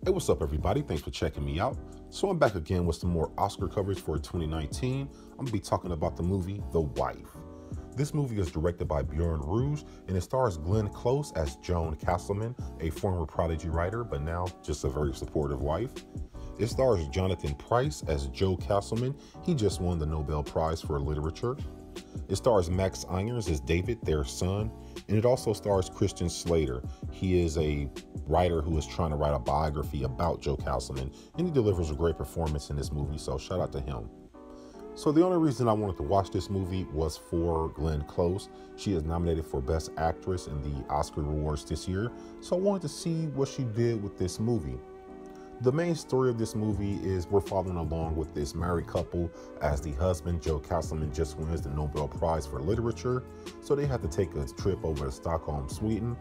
Hey, what's up, everybody? Thanks for checking me out. So I'm back again with some more Oscar coverage for 2019. I'm going to be talking about the movie The Wife. This movie is directed by BJorn Runge, and it stars Glenn Close as Joan Castleman, a former Prodigy writer, but now just a very supportive wife. It stars Johnathan Pryce as Joe Castleman. He just won the Nobel Prize for Literature. It stars Max Irons as David, their son, and it also stars Christian Slater. He is a writer who is trying to write a biography about Joe Castleman, and he delivers a great performance in this movie, so shout out to him. So the only reason I wanted to watch this movie was for Glenn Close. She is nominated for Best Actress in the Oscar Awards this year, so I wanted to see what she did with this movie. The main story of this movie is we're following along with this married couple as the husband, Joe Castleman, just wins the Nobel Prize for Literature, so they have to take a trip over to Stockholm, Sweden.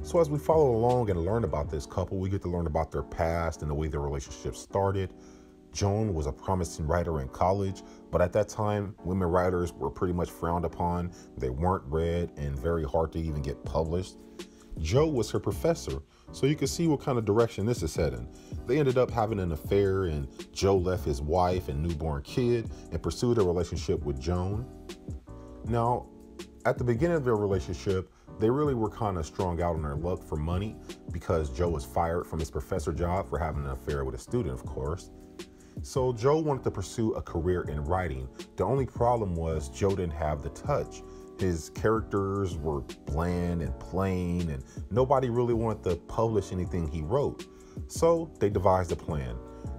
So as we follow along and learn about this couple, we get to learn about their past and the way their relationship started. Joan was a promising writer in college, but at that time, women writers were pretty much frowned upon. They weren't read and very hard to even get published. Joe was her professor, so you can see what kind of direction this is heading. They ended up having an affair, and Joe left his wife and newborn kid and pursued a relationship with Joan. Now, at the beginning of their relationship, they really were kind of strung out on their luck for money because Joe was fired from his professor job for having an affair with a student, of course. So Joe wanted to pursue a career in writing. The only problem was Joe didn't have the touch. His characters were bland and plain, and nobody really wanted to publish anything he wrote. So they devised a plan.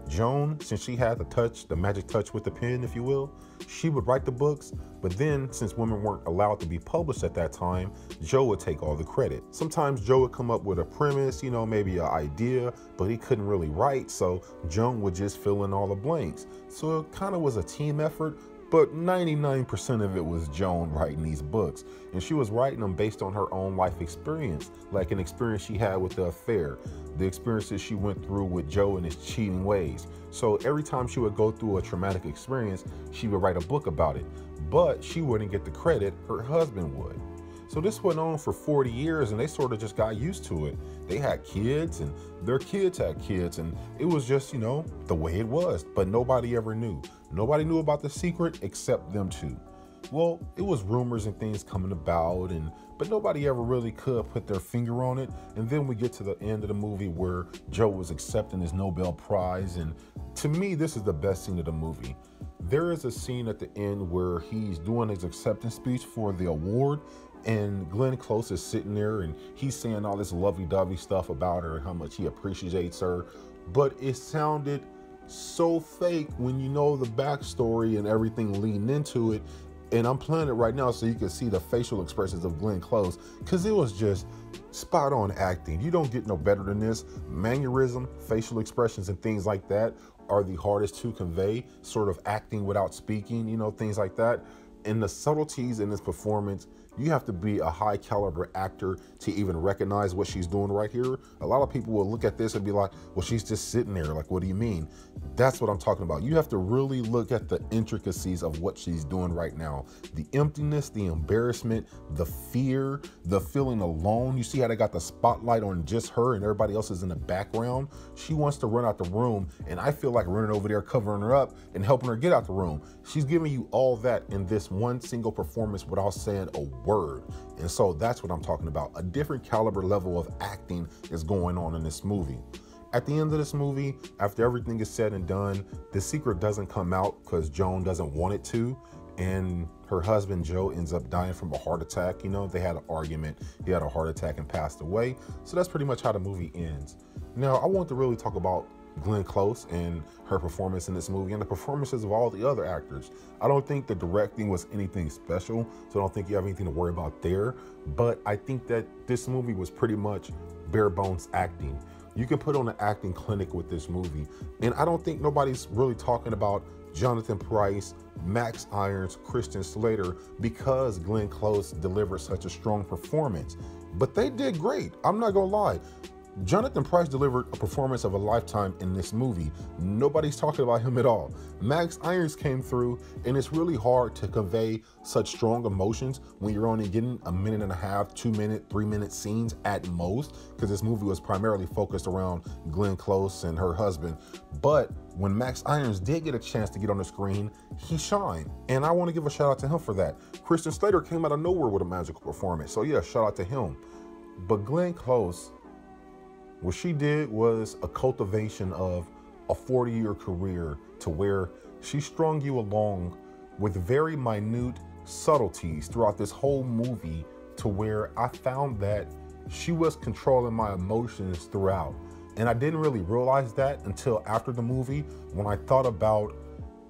Joan, since she had the touch, the magic touch with the pen, if you will, she would write the books, but then since women weren't allowed to be published at that time, Joe would take all the credit. Sometimes Joe would come up with a premise, maybe an idea, but he couldn't really write, so Joan would just fill in all the blanks. So it kind of was a team effort, but 99% of it was Joan writing these books. And she was writing them based on her own life experience, like an experience she had with the affair, the experiences she went through with Joe and his cheating ways. So every time she would go through a traumatic experience, she would write a book about it. But she wouldn't get the credit, her husband would. So this went on for 40 years, and they sort of just got used to it. They had kids, and their kids had kids, and it was just, the way it was. But nobody ever knew. Nobody knew about the secret except them two. Well, it was rumors and things coming about, but nobody ever really could put their finger on it. And then we get to the end of the movie where Joe was accepting his Nobel Prize, and to me, this is the best scene of the movie. There is a scene at the end where he's doing his acceptance speech for the award, and Glenn Close is sitting there and he's saying all this lovey-dovey stuff about her and how much he appreciates her, but it sounded so fake when you know the backstory and everything leading into it. And I'm playing it right now so you can see the facial expressions of Glenn Close, because it was just spot on acting. You don't get no better than this. Mannerism, facial expressions, and things like that are the hardest to convey, sort of acting without speaking, things like that. And the subtleties in this performance, you have to be a high caliber actor to even recognize what she's doing right here. A lot of people will look at this and be like, well, she's just sitting there. Like, what do you mean? That's what I'm talking about. You have to really look at the intricacies of what she's doing right now. The emptiness, the embarrassment, the fear, the feeling alone. You see how they got the spotlight on just her and everybody else is in the background? She wants to run out the room, and I feel like running over there, covering her up and helping her get out the room. She's giving you all that in this one single performance without saying a word. And so that's what I'm talking about. A different caliber level of acting is going on in this movie. At the end of this movie, after everything is said and done, the secret doesn't come out because Joan doesn't want it to. And her husband, Joe, ends up dying from a heart attack. They had an argument. He had a heart attack and passed away. So that's pretty much how the movie ends. Now, I want to really talk about Glenn Close and her performance in this movie and the performances of all the other actors. I don't think the directing was anything special, so I don't think you have anything to worry about there. But I think that this movie was pretty much bare bones acting. You can put on an acting clinic with this movie. And I don't think nobody's really talking about Johnathan Pryce, Max Irons, Christian Slater, because Glenn Close delivered such a strong performance. But they did great. I'm not gonna lie. Johnathan Pryce delivered a performance of a lifetime in this movie. Nobody's talking about him at all. Max Irons came through, and it's really hard to convey such strong emotions when you're only getting a minute and a half, 2 minute, 3 minute scenes at most, because this movie was primarily focused around Glenn Close and her husband. But when Max Irons did get a chance to get on the screen, he shined, and I want to give a shout out to him for that. Christian Slater came out of nowhere with a magical performance, so yeah, shout out to him. But Glenn Close, what she did was a cultivation of a 40-year career to where she strung you along with very minute subtleties throughout this whole movie, to where I found that she was controlling my emotions throughout. And I didn't really realize that until after the movie, when I thought about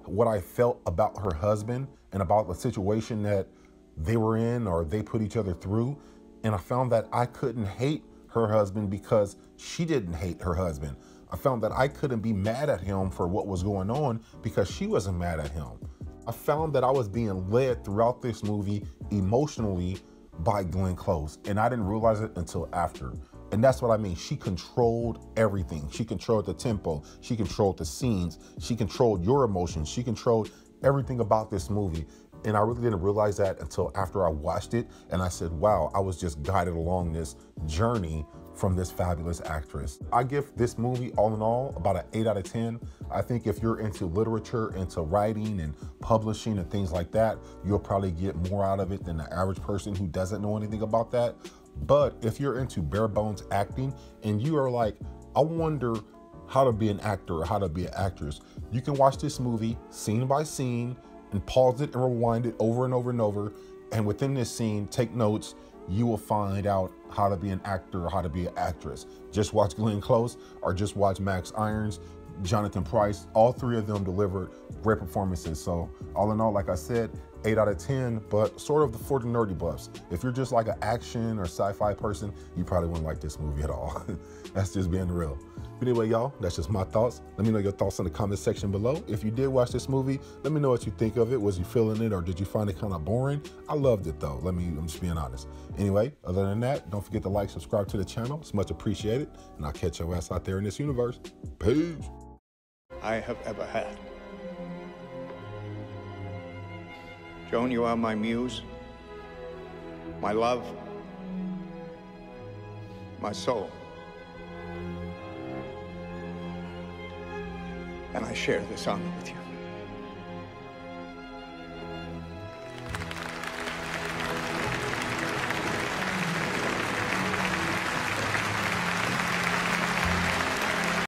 what I felt about her husband and about the situation that they were in or they put each other through. And I found that I couldn't hate her husband because she didn't hate her husband. I found that I couldn't be mad at him for what was going on because she wasn't mad at him. I found that I was being led throughout this movie emotionally by Glenn Close, and I didn't realize it until after. And that's what I mean. She controlled everything. She controlled the tempo. She controlled the scenes. She controlled your emotions. She controlled everything about this movie. And I really didn't realize that until after I watched it. And I said, wow, I was just guided along this journey from this fabulous actress. I give this movie, all in all, about an 8 out of 10. I think if you're into literature, into writing and publishing and things like that, you'll probably get more out of it than the average person who doesn't know anything about that. But if you're into bare bones acting and you are like, I wonder how to be an actor or how to be an actress, you can watch this movie scene by scene and pause it and rewind it over and over and over. And within this scene, take notes. You will find out how to be an actor or how to be an actress. Just watch Glenn Close or just watch Max Irons, Johnathan Pryce. All three of them delivered great performances. So all in all, like I said, 8 out of 10, but sort of for the nerdy buffs. If you're just like an action or sci-fi person, you probably wouldn't like this movie at all. That's just being real. But anyway, y'all, that's just my thoughts. Let me know your thoughts in the comment section below. If you did watch this movie, let me know what you think of it. Was you feeling it, or did you find it kind of boring? I loved it though. I'm just being honest. Anyway, other than that, don't forget to like, subscribe to the channel. It's much appreciated. And I'll catch your ass out there in this universe. Peace. I have ever had. Joan, you are my muse, my love, my soul. And I share this honor with you.